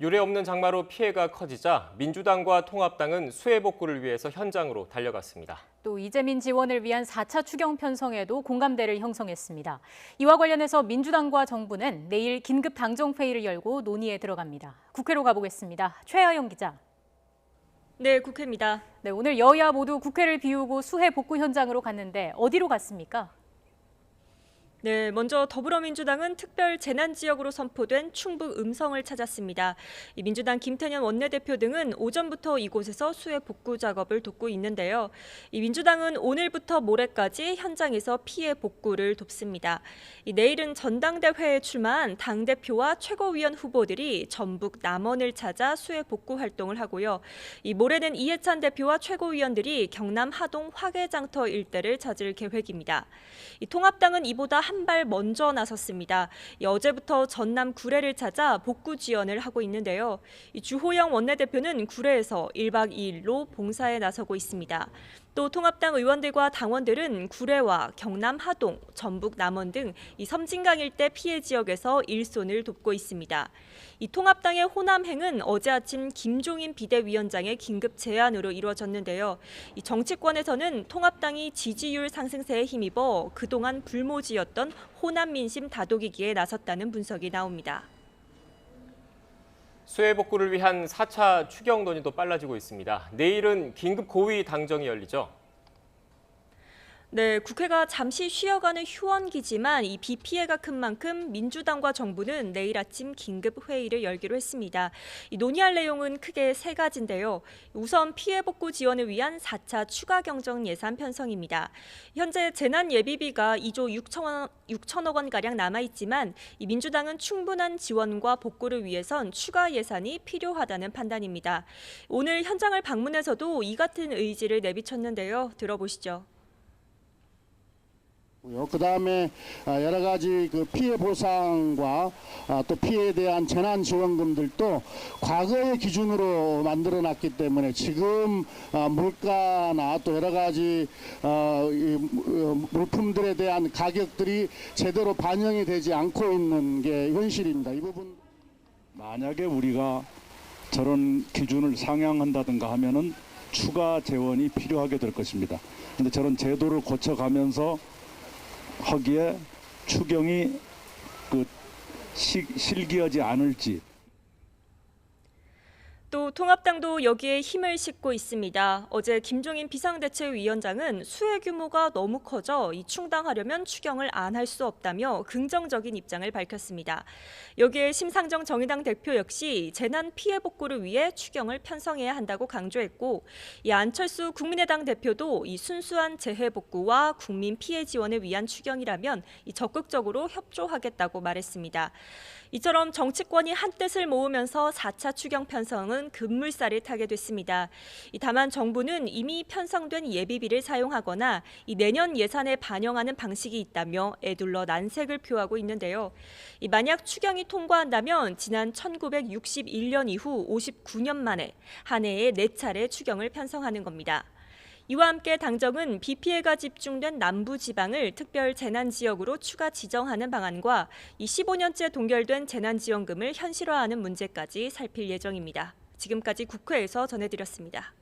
유례 없는 장마로 피해가 커지자 민주당과 통합당은 수해 복구를 위해서 현장으로 달려갔습니다. 또 이재민 지원을 위한 4차 추경 편성에도 공감대를 형성했습니다. 이와 관련해서 민주당과 정부는 내일 긴급 당정회의를 열고 논의에 들어갑니다. 국회로 가보겠습니다. 최하영 기자. 네, 국회입니다. 네, 오늘 여야 모두 국회를 비우고 수해 복구 현장으로 갔는데 어디로 갔습니까? 네, 먼저 더불어민주당은 특별 재난지역으로 선포된 충북 음성을 찾았습니다. 민주당 김태년 원내대표 등은 오전부터 이곳에서 수해 복구 작업을 돕고 있는데요. 민주당은 오늘부터 모레까지 현장에서 피해 복구를 돕습니다. 내일은 전당대회에 출마한 당대표와 최고위원 후보들이 전북 남원을 찾아 수해 복구 활동을 하고요. 모레는 이해찬 대표와 최고위원들이 경남 하동 화개장터 일대를 찾을 계획입니다. 통합당은 이보다 한 발 먼저 나섰습니다. 어제부터 전남 구례를 찾아 복구 지원을 하고 있는데요. 주호영 원내대표는 구례에서 1박 2일로 봉사에 나서고 있습니다. 또 통합당 의원들과 당원들은 구례와 경남 하동, 전북 남원 등 섬진강 일대 피해 지역에서 일손을 돕고 있습니다. 통합당의 호남행은 어제 아침 김종인 비대위원장의 긴급 제안으로 이루어졌는데요. 정치권에서는 통합당이 지지율 상승세에 힘입어 그동안 불모지였던 호남 민심 다독이기에 나섰다는 분석이 나옵니다. 수해 복구를 위한 4차 추경 논의도 빨라지고 있습니다. 내일은 긴급 고위 당정이 열리죠. 네, 국회가 잠시 쉬어가는 휴원기지만 이 비 피해가 큰 만큼 민주당과 정부는 내일 아침 긴급 회의를 열기로 했습니다. 논의할 내용은 크게 세 가지인데요. 우선 피해 복구 지원을 위한 4차 추가 경정 예산 편성입니다. 현재 재난 예비비가 2조 6천억 원가량 남아있지만 민주당은 충분한 지원과 복구를 위해선 추가 예산이 필요하다는 판단입니다. 오늘 현장을 방문해서도 이 같은 의지를 내비쳤는데요. 들어보시죠. 그다음에 여러 가지 그 피해 보상과 또 피해에 대한 재난 지원금들도 과거의 기준으로 만들어 놨기 때문에 지금 물가나 또 여러 가지 물품들에 대한 가격들이 제대로 반영이 되지 않고 있는 게 현실입니다. 이 부분 만약에 우리가 저런 기준을 상향한다든가 하면은 추가 재원이 필요하게 될 것입니다. 그런데 저런 제도를 거쳐가면서 하기에 추경이 실기하지 않을지. 또 통합당도 여기에 힘을 싣고 있습니다. 어제 김종인 비상대책위원장은 수해 규모가 너무 커져 충당하려면 추경을 안 할 수 없다며 긍정적인 입장을 밝혔습니다. 여기에 심상정 정의당 대표 역시 재난 피해 복구를 위해 추경을 편성해야 한다고 강조했고, 안철수 국민의당 대표도 순수한 재해 복구와 국민 피해 지원을 위한 추경이라면 적극적으로 협조하겠다고 말했습니다. 이처럼 정치권이 한뜻을 모으면서 4차 추경 편성은 급물살을 타게 됐습니다. 다만 정부는 이미 편성된 예비비를 사용하거나 내년 예산에 반영하는 방식이 있다며 애둘러 난색을 표하고 있는데요. 만약 추경이 통과한다면 지난 1961년 이후 59년 만에 한 해에 4차례 추경을 편성하는 겁니다. 이와 함께 당정은 비 피해가 집중된 남부 지방을 특별 재난지역으로 추가 지정하는 방안과 15년째 동결된 재난지원금을 현실화하는 문제까지 살필 예정입니다. 지금까지 국회에서 전해드렸습니다.